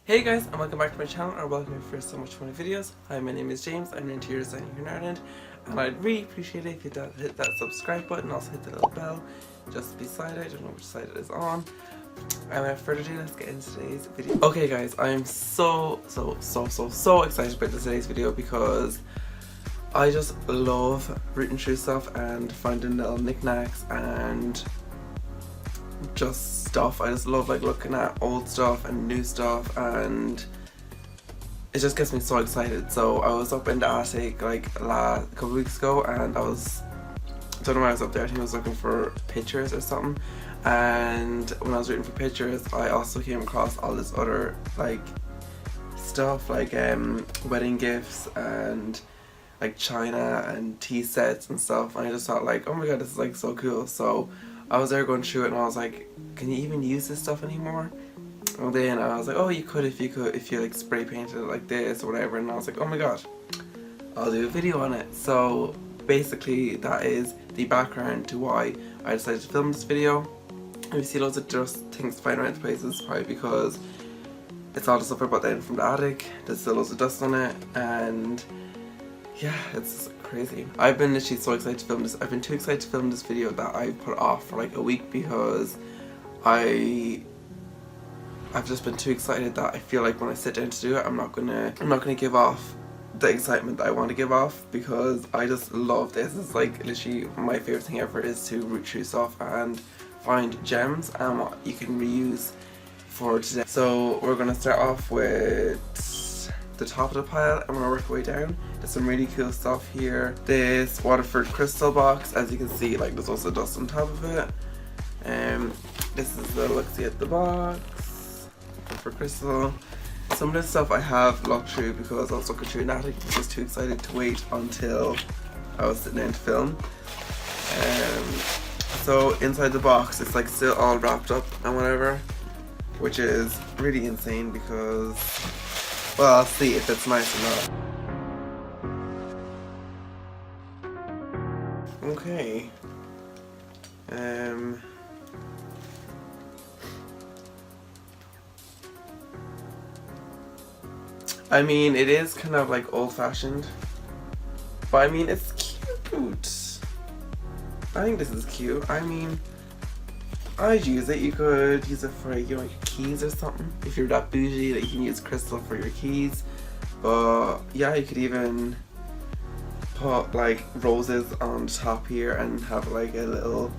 Hey guys, and welcome back to my channel, or welcome for so much fun videos. Hi, my name is James. I'm an interior designer here in Ireland, and I'd really appreciate it if you hit that subscribe button, also hit the little bell just beside it. I don't know which side it is on. And without further ado, let's get into today's video. Okay guys, I am so excited about today's video because I just love rooting through stuff and finding little knickknacks and just stuff. I just love like looking at old stuff and new stuff, and it just gets me so excited. So I was up in the attic like a couple weeks ago, and I don't know why I was up there. I think I was looking for pictures or something, and when I was looking for pictures I also came across all this other like stuff like wedding gifts and like china and tea sets and stuff, and I just thought like, oh my god, this is like so cool. So I was there going through it, and I was like, can you even use this stuff anymore? And then I was like, oh, you could if you like spray painted it like this or whatever. And I was like, oh my god, I'll do a video on it. So basically that is the background to why I decided to film this video. And you see loads of just things flying around the place, is probably because it's all the stuff I brought down from the attic. There's still loads of dust on it, and yeah, it's crazy. I've been literally so excited to film this. I've been too excited to film this video that I put off for like a week because I've just been too excited that I feel like when I sit down to do it, I'm not gonna give off the excitement that I want to give off, because I just love this. It's like literally my favorite thing ever is to root through stuff and find gems and what you can reuse for today. So we're gonna start off with the top of the pile and we're gonna work our way down. There's some really cool stuff here. This Waterford crystal box, as you can see, like there's also dust on top of it. This is the look-see at the box for crystal. Some of this stuff I have looked through because I was looking through an attic. I was too excited to wait until I was sitting down to film. So inside the box it's like still all wrapped up and whatever, which is really insane because, well, I'll see if it's nice or not. Okay. I mean, it is kind of like old-fashioned, but I mean, it's cute. I think this is cute. I mean, I'd use it. You could use it for, you know, your keys or something. If you're that bougie that you can use crystal for your keys. But yeah, you could even put like roses on the top here and have like a little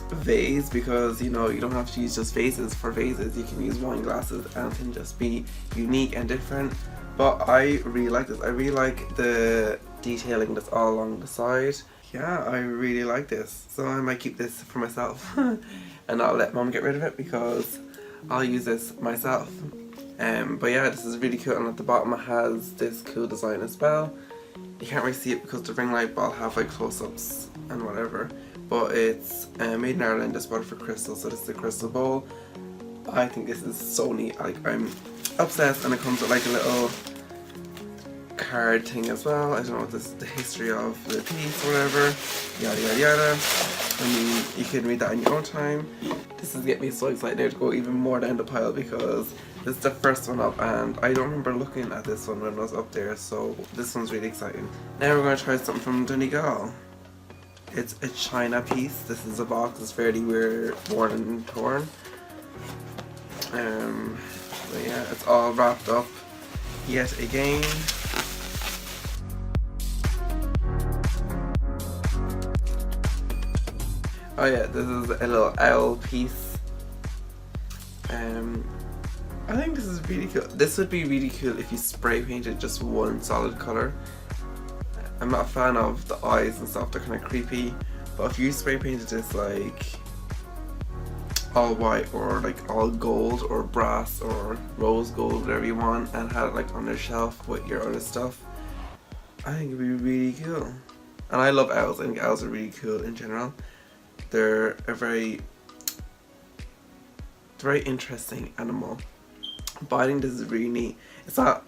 vase, because you know you don't have to use just vases for vases. You can use wine glasses and it can just be unique and different. But I really like this. I really like the detailing that's all along the side. Yeah, I really like this, so I might keep this for myself and not let mom get rid of it because I'll use this myself. But yeah, this is really cool, and at the bottom it has this cool design as well. You can't really see it because the ring light, but I'll have like close-ups and whatever. But it's made in Ireland. It's Waterford crystal, so this is the crystal bowl. I think this is so neat. Like, I'm obsessed, and it comes with like a little card thing as well. I don't know what this the history of the piece or whatever, yada yada yada. I mean, you can read that in your own time. This is getting me so excited now to go even more down the pile because this is the first one up, and I don't remember looking at this one when I was up there, so this one's really exciting. Now we're going to try something from Donegal. It's a china piece. This is a box. It's fairly weird, worn and torn. But yeah, it's all wrapped up yet again. Oh yeah, this is a little owl piece. I think this is really cool. This would be really cool if you spray painted just one solid color. I'm not a fan of the eyes and stuff, they're kind of creepy. But if you spray painted this like all white or like all gold or brass or rose gold, whatever you want, and had it like on your shelf with your other stuff, I think it'd be really cool. And I love owls. I think owls are really cool in general. They're a very interesting animal. But I think this is really neat. It's not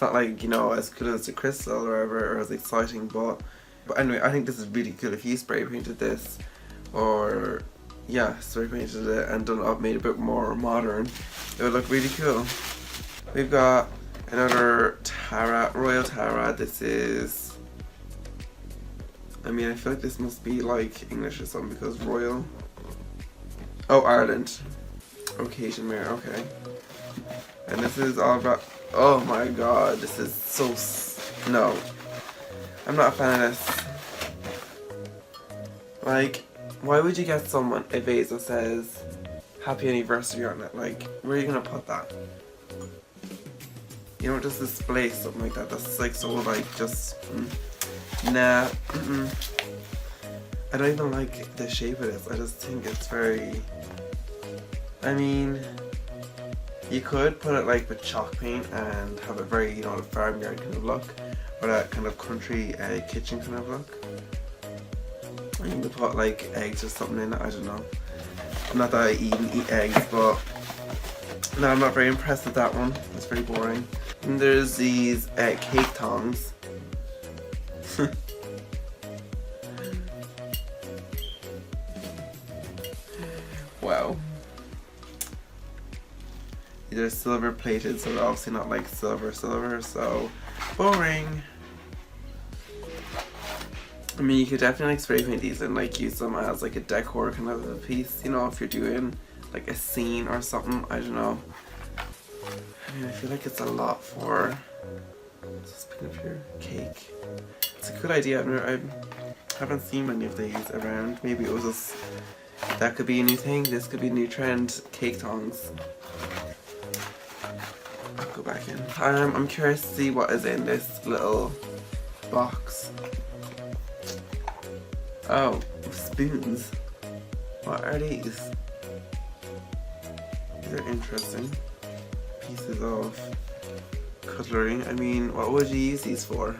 like, you know, as cool as the crystal or whatever, or as exciting, but anyway, I think this is really cool. If you spray painted this or yeah, spray painted it and done it up, made it a bit more modern, it would look really cool. We've got another Tara, Royal Tara. This is, I mean, I feel like this must be like English or something because Royal. Oh, Ireland. Occasion Mirror, okay. And this is all about, oh my god, this is so, no. I'm not a fan of this. Like, why would you get someone a vase that says happy anniversary on it? Like, where are you gonna put that? You don't just display something like that. That's like so like just nah. I don't even like the shape of this. I just think it's very, I mean, you could put it like with chalk paint and have a very, you know, farmyard kind of look, or that kind of country kitchen kind of look. And you could put like eggs or something in it, I don't know. Not that I even eat eggs, but no, I'm not very impressed with that one. It's very boring. And there's these cake tongs. Wow. They're silver plated, so they're obviously not like silver, so boring. I mean, you could definitely like spray paint these and like use them as like a decor kind of a piece, you know, if you're doing like a scene or something, I don't know. I mean, I feel like it's a lot for, just pick up your cake. It's a good idea. I haven't seen many of these around. Maybe it was just, that could be a new thing, this could be a new trend, cake tongs. I'll go back in. I'm curious to see what is in this little box. Oh, spoons. What are these? These are interesting. Pieces of cutlery. I mean, what would you use these for?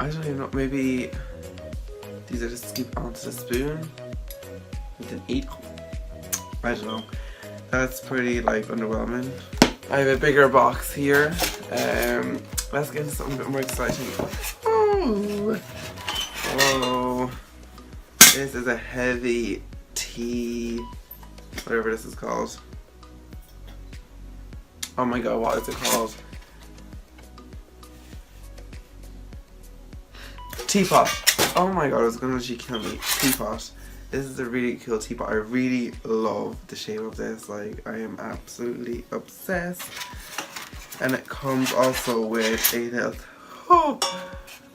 I don't even know, maybe these are just scoop onto the spoon with an eat. I don't know. That's pretty like underwhelming. I have a bigger box here. Let's get into something a bit more exciting. Oh, oh, this is a heavy tea, whatever this is called. Oh my god, what is it called? Teapot. Oh my god, it's gonna actually kill me. Teapot. This is a really cool teapot. I really love the shape of this. Like, I am absolutely obsessed. And it comes also with a little, oh,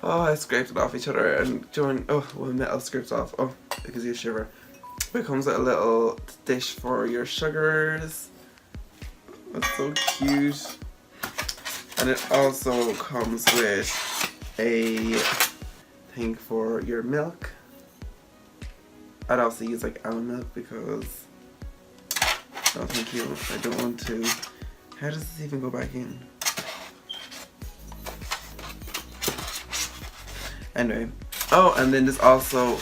I scraped it off each other and joined, oh, well, metal scrapes off. Oh, it gives you a shiver. It comes with a little dish for your sugars. That's so cute. And it also comes with a thing for your milk. I'd also use like almond milk because, no thank you, I don't want to. How does this even go back in? Anyway, oh, and then there's also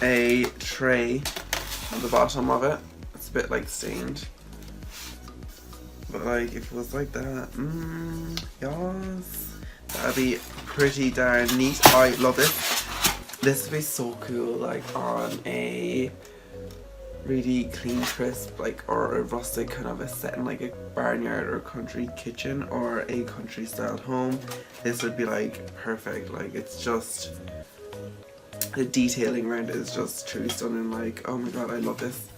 a tray on the bottom of it. It's a bit like stained. But like, if it was like that, yes, that'd be pretty darn neat. I love this. This would be so cool, like on a really clean, crisp, like, or a rustic kind of a setting, like a barnyard or country kitchen or a country style home. This would be like perfect. Like, it's just, the detailing around it is just truly stunning. Like, oh my god, I love this.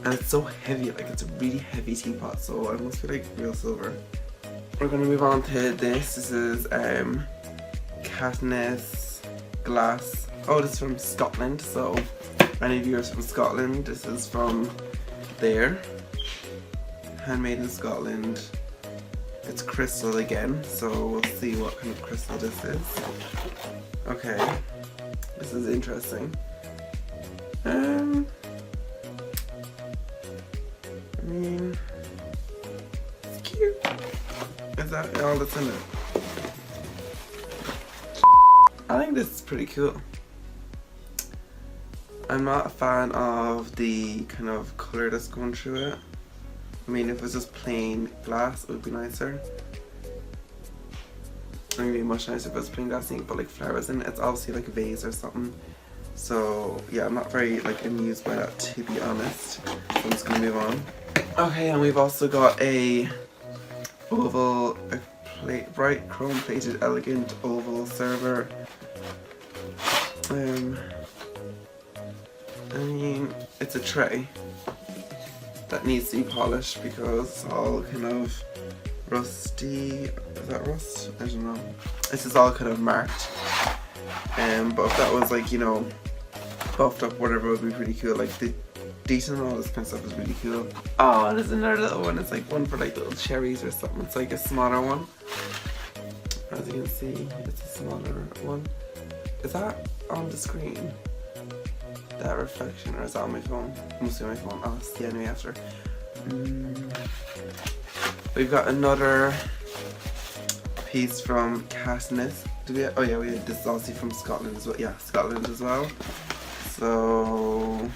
And it's so heavy, like it's a really heavy teapot, so it must be like real silver. We're gonna move on to this. This is Katniss glass. Oh, this is from Scotland, so any viewers from Scotland, this is from there. Handmade in Scotland. It's crystal again, so we'll see what kind of crystal this is. Okay, this is interesting. I mean, it's cute. Is that all that's in it? I think this is pretty cool. I'm not a fan of the kind of colour that's going through it. I mean, if it was just plain glass, it would be nicer. It'd be much nicer if it was plain glass and you could put like flowers in it. It's obviously like a vase or something. So yeah, I'm not very like amused by that, to be honest. So I'm just gonna move on. Okay, and we've also got a oval, bright chrome plated elegant oval server. I mean, it's a tray that needs to be polished because it's all kind of rusty. Is that rust? I don't know. This is all kind of marked. But if that was like, you know, buffed up, whatever, would be pretty cool. Like the detail and all this kind of stuff is really cool. Oh, there's another little one. It's like one for like little cherries or something. It's like a smaller one. As you can see, it's a smaller one. Is that on the screen? That reflection, or is that on my phone? It must be on my phone. I'll see anyway after. We've got another piece from Katniss. Do we have, oh yeah, this is obviously from Scotland as well. Yeah, Scotland as well. So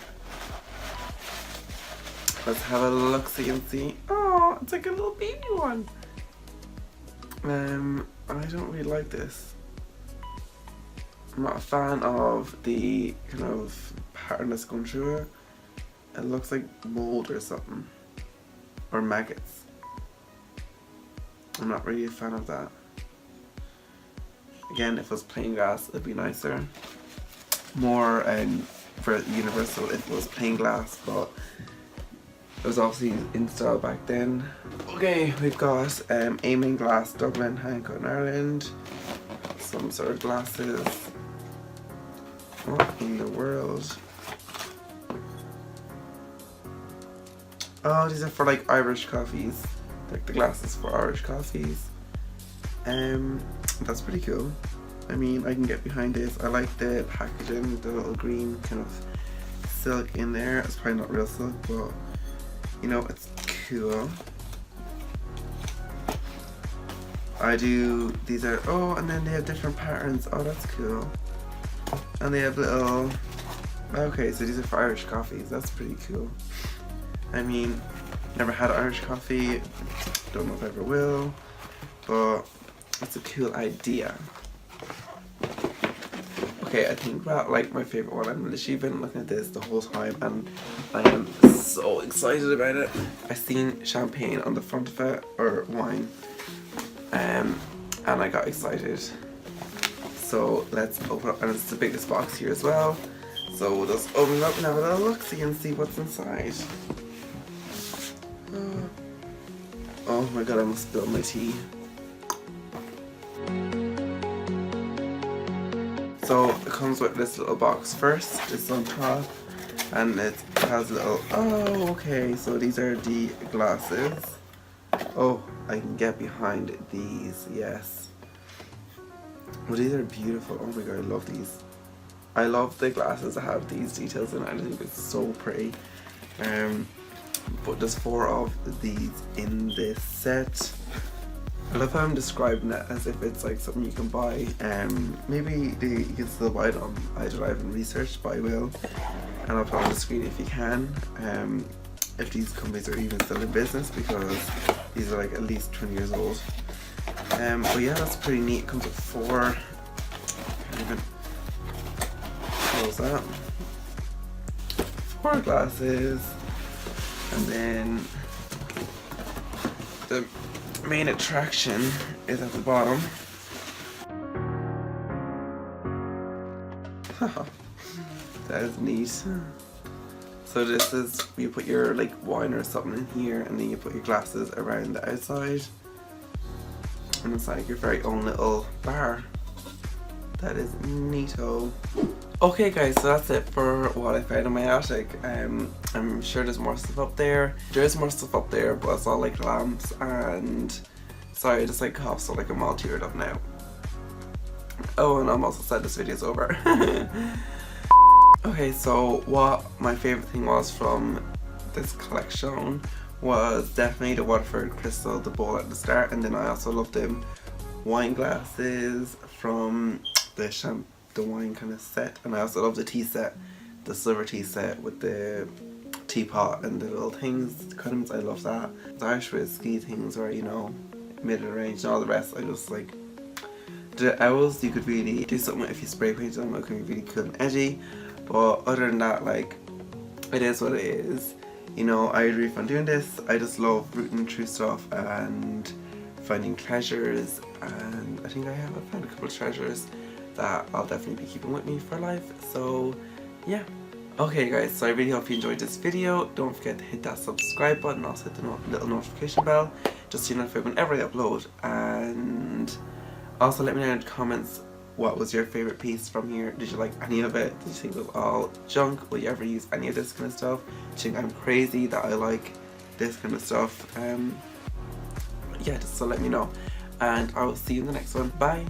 let's have a look so you can see. Oh, it's like a little baby one. I don't really like this. I'm not a fan of the kind of pattern that's going through it. It looks like mold or something. Or maggots. I'm not really a fan of that. Again, if it was plain glass, it'd be nicer. More for universal if it was plain glass, but it was obviously in style back then. Okay, we've got Aiming Glass, Dublin, Hancock, Ireland. Some sort of glasses. What in the world? Oh, these are for like Irish coffees. Like the glasses for Irish coffees. That's pretty cool. I mean, I can get behind this. I like the packaging, the little green kind of silk in there. It's probably not real silk, but you know, it's cool. These are, oh, and then they have different patterns. Oh, that's cool. And they have little, okay, so these are for Irish coffees. That's pretty cool. I mean, never had Irish coffee. Don't know if I ever will, but it's a cool idea. Okay, I think that like my favorite one. I've literally been looking at this the whole time and I am so excited about it. I seen champagne on the front of it, or wine, and I got excited. So let's open up, and it's the biggest box here as well. So we'll just open it up and have a little look so you can see what's inside. Oh my god, I almost spilled my tea. So it comes with this little box first, just on top, and it has little, oh okay, so these are the glasses. Oh, I can get behind these, yes. Well, these are beautiful. Oh my god, I love these. I love the glasses that have these details in it. I think it's so pretty. But there's 4 of these in this set. I love how I'm describing it as if it's like something you can buy. Maybe you can still buy it on iDrive. I haven't researched, but I will. And I'll put it on the screen if you can. If these companies are even still in business, because these are like at least 20 years old. But yeah, that's pretty neat. It comes with 4. Can't even close that. 4 glasses. And then the main attraction is at the bottom. That is neat. So this is, you put your like wine or something in here, and then you put your glasses around the outside, and it's like your very own little bar. That is neato. Okay guys, so that's it for what I found in my attic. I'm sure there's more stuff up there. There is more stuff up there, but it's all like lamps and... Sorry, I just like coughed, so like I'm all teared up now. Oh, and I'm also sad this video's over. Okay, so what my favourite thing was from this collection was definitely the Waterford Crystal, the bowl at the start, and then I also loved them wine glasses from the wine kind of set, and I also love the tea set, the silver tea set with the teapot and the little things, the cuttings. I love that. The Irish whiskey things, or you know, mid-range and all the rest. I just like, The owls you could really do something with if you spray paint them. It could be really cool and edgy, but other than that, like, it is what it is. You know, I had really fun doing this. I just love rooting through stuff and finding treasures, and I think I have found a couple of treasures that I'll definitely be keeping with me for life. So yeah. Okay guys, so I really hope you enjoyed this video. Don't forget to hit that subscribe button, also hit the little notification bell just so you're notified whenever I upload. And also let me know in the comments, what was your favourite piece from here? Did you like any of it? Did you think it was all junk? Will you ever use any of this kind of stuff? Do you think I'm crazy that I like this kind of stuff? Yeah, just so let me know. And I will see you in the next one. Bye!